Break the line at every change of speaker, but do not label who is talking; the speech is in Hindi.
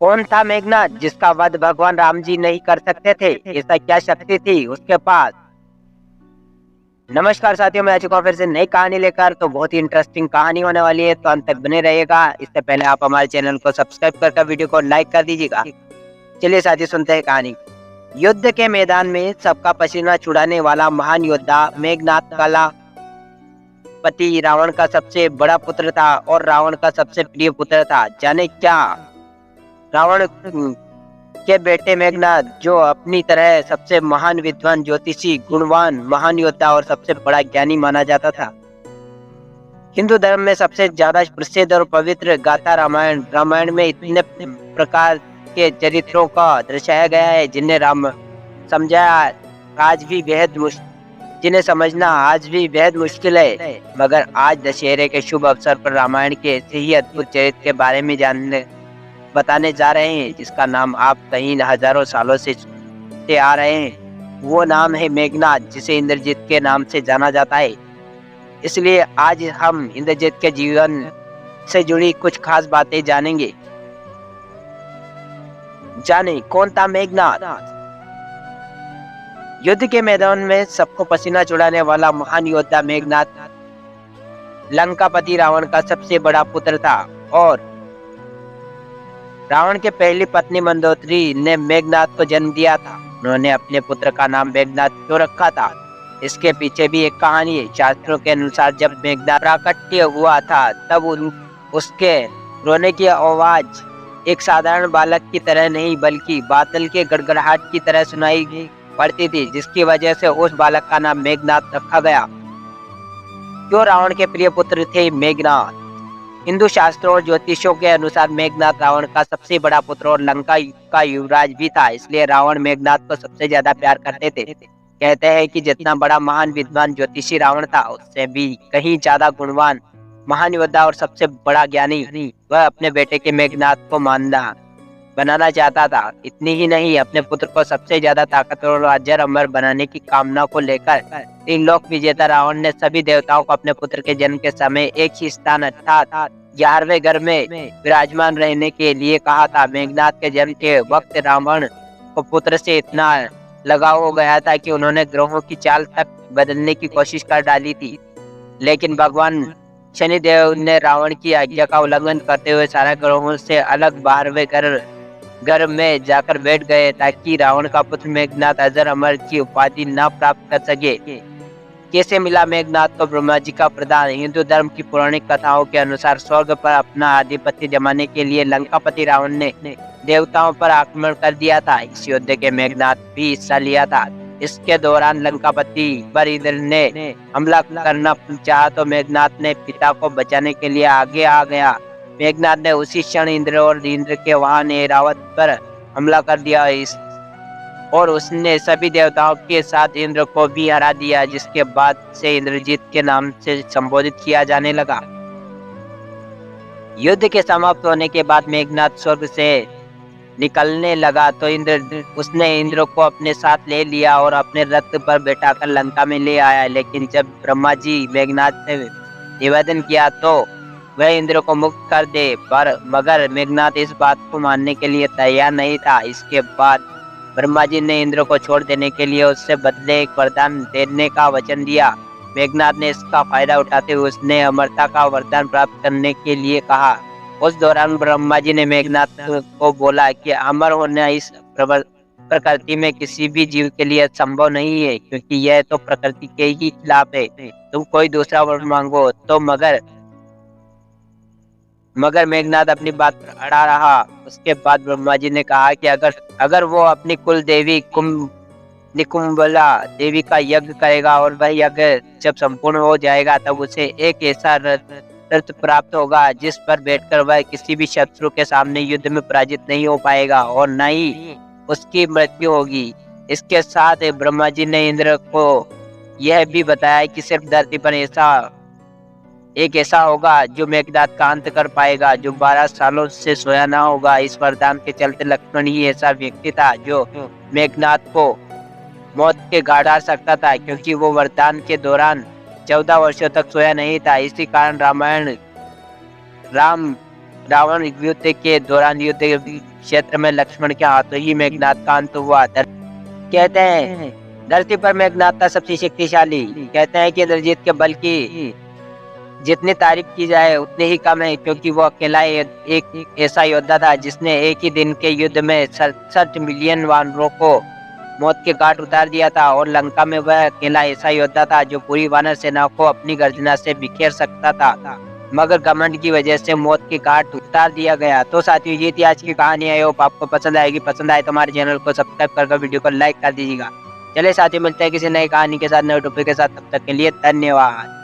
कौन था मेघनाथ जिसका वध भगवान राम जी नहीं कर सकते थे? ऐसा क्या शक्ति थी उसके पास? नमस्कार साथियों, मैं आ चुका हूँ फिर से नई कहानी लेकर। तो बहुत ही इंटरेस्टिंग कहानी होने वाली है, तो अंत तक बने रहिएगा। इससे पहले आप हमारे चैनल को सब्सक्राइब कर वीडियो को लाइक कर दीजिएगा। चलिए साथियों, सुनते हैं कहानी। युद्ध के मैदान में सबका पसीना छुड़ाने वाला महान योद्धा मेघनाथ काला पति रावण का सबसे बड़ा पुत्र था और रावण का सबसे प्रिय पुत्र था। जाने क्या रावण के बेटे मेघनाथ, जो अपनी तरह सबसे महान विद्वान, ज्योतिषी, गुणवान, महान योद्धा और सबसे बड़ा ज्ञानी माना जाता था। हिंदू धर्म में सबसे ज्यादा प्रसिद्ध और पवित्र गाथा रामायण में इतने प्रकार के चरित्रों का दर्शाया गया है जिन्हें जिन्हें समझना आज भी बेहद मुश्किल है। मगर आज दशहरे के शुभ अवसर पर रामायण के ऐसे ही अद्भुत चरित्र के बारे में बताने जा रहे हैं, जिसका नाम आप कहीं हजारों सालों से सुनते आ रहे हैं। वो नाम है मेघनाथ, जिसे इंद्रजीत के नाम से जाना जाता है। इसलिए आज हम इंद्रजीत के जीवन से जुड़ी कुछ खास बातें जानेंगे। जाने कौन था मेघनाथ। युद्ध के मैदान में सबको पसीना छुड़ाने वाला महान योद्धा मेघनाथ लंकापति रावण का सबसे बड़ा पुत्र था और रावण के पहली पत्नी मंदोदरी ने मेघनाथ को जन्म दिया था। उन्होंने अपने पुत्र का नाम मेघनाथ क्यों रखा था, इसके पीछे भी एक कहानी है। शास्त्रों के अनुसार जब मेघनाथ प्राकट्य हुआ था तब उसके रोने की आवाज एक साधारण बालक की तरह नहीं बल्कि बादल के गड़गड़ाहट की तरह सुनाई पड़ती थी, जिसकी वजह से उस बालक का नाम मेघनाथ रखा गया। क्यों रावण के प्रिय पुत्र थे मेघनाथ। हिंदू शास्त्रों और ज्योतिषों के अनुसार मेघनाथ रावण का सबसे बड़ा पुत्र और लंका का युवराज भी था, इसलिए रावण मेघनाथ को सबसे ज्यादा प्यार करते थे। कहते हैं कि जितना बड़ा महान विद्वान ज्योतिषी रावण था, उससे भी कहीं ज्यादा गुणवान, महान योद्धा और सबसे बड़ा ज्ञानी वह अपने बेटे के मेघनाथ को बनाना चाहता था। इतनी ही नहीं, अपने पुत्र को सबसे ज्यादा ताकतवर और अजर अमर बनाने की कामना को लेकर तीन लोक विजेता रावण ने सभी देवताओं को अपने पुत्र के जन्म के समय एक ही स्थान अर्थात 11वें घर में विराजमान रहने के लिए कहा था। मेघनाथ के जन्म के वक्त रावण को पुत्र से इतना लगाव हो गया था कि उन्होंने ग्रहों की चाल तक बदलने की कोशिश कर डाली थी, लेकिन भगवान शनिदेव ने रावण की आज्ञा का उल्लंघन करते हुए सारे ग्रहों से अलग 12वें घर में जाकर बैठ गए, ताकि रावण का पुत्र मेघनाथ अजर अमर की उपाधि न प्राप्त कर सके। कैसे मिला मेघनाथ को ब्रह्मा जी का प्रदान। हिंदू धर्म की पौराणिक कथाओं के अनुसार स्वर्ग पर अपना आधिपत्य जमाने के लिए लंकापति रावण ने देवताओं पर आक्रमण कर दिया था। इस युद्ध के मेघनाथ भी हिस्सा लिया था। इसके दौरान लंकापति पर इंद्र ने हमला करना चाहा तो मेघनाथ ने पिता को बचाने के लिए आगे आ गया। मेघनाथ ने उसी क्षण इंद्र के वाहन ऐरावत पर हमला कर दिया और उसने सभी देवताओं के साथ इंद्र को भी हरा दिया, जिसके बाद से इंद्रजीत के नाम से संबोधित किया जाने लगा। युद्ध के समाप्त होने के बाद मेघनाथ स्वर्ग से निकलने लगा तो उसने इंद्र को अपने साथ ले लिया और अपने रथ पर बैठाकर लंका में ले आया। लेकिन जब ब्रह्मा जी मेघनाथ से निवेदन किया तो वह इंद्र को मुक्त कर दे, मगर मेघनाथ इस बात को मानने के लिए तैयार नहीं था। इसके बाद ब्रह्मा जी ने इंद्र को छोड़ देने के लिए उससे बदले एक वरदान देने का वचन दिया। मेघनाथ ने इसका फायदा उठाते हुए उसने अमरता का वरदान प्राप्त करने के लिए कहा। उस दौरान ब्रह्मा जी ने मेघनाथ को बोला कि अमर होना इस प्रकृति में किसी भी जीव के लिए संभव नहीं है, क्योंकि यह तो प्रकृति के ही खिलाफ है। तुम कोई दूसरा वर मांगो तो मगर मेघनाथ अपनी बात पर अड़ा रहा। उसके बाद ब्रह्मा जी ने कहा कि अगर वो अपनी कुल देवी निकुंबला देवी का यज्ञ करेगा और वह यज्ञ जब संपूर्ण हो जाएगा तब उसे एक ऐसा रथ प्राप्त होगा जिस पर बैठकर वह किसी भी शत्रु के सामने युद्ध में पराजित नहीं हो पाएगा और न ही उसकी मृत्यु होगी। इसके साथ ब्रह्मा जी ने इंद्र को यह भी बताया कि सिर्फ धरती पर एक ऐसा होगा जो मेघनाथ का अंत कर पाएगा, जो 12 सालों से सोया ना होगा। इस वरदान के चलते लक्ष्मण ही ऐसा व्यक्ति था जो मेघनाथ को मौत के घाट डाल सकता था, क्योंकि वो वरदान के दौरान 14 वर्षों तक सोया नहीं था। इसी कारण राम रावण युद्ध के दौरान युद्ध क्षेत्र में लक्ष्मण के हाथों ही मेघनाद का अंत हुआ। कहते हैं धरती पर मेघनाद था सबसे शक्तिशाली। कहते हैं कि इंद्रजीत के बल की जितनी तारीफ की जाए उतनी ही कम है, क्योंकि वो अकेला एक ऐसा योद्धा था जिसने एक ही दिन के युद्ध में 67 मिलियन वानरों को मौत के घाट उतार दिया था। और लंका में वह अकेला ऐसा योद्धा था जो पूरी वानर सेना को अपनी गर्जना से बिखेर सकता था, मगर घमंड की वजह से मौत के घाट उतार दिया गया। तो साथियों, ये थी आज की कहानी। आई होप आपको पसंद आएगी। पसंद आए तो हमारे चैनल को सब्सक्राइब करके वीडियो को लाइक कर दीजिएगा। चलिए साथियों, मिलते हैं किसी नई कहानी के साथ, नए टॉपिक के साथ। तब तक के लिए धन्यवाद।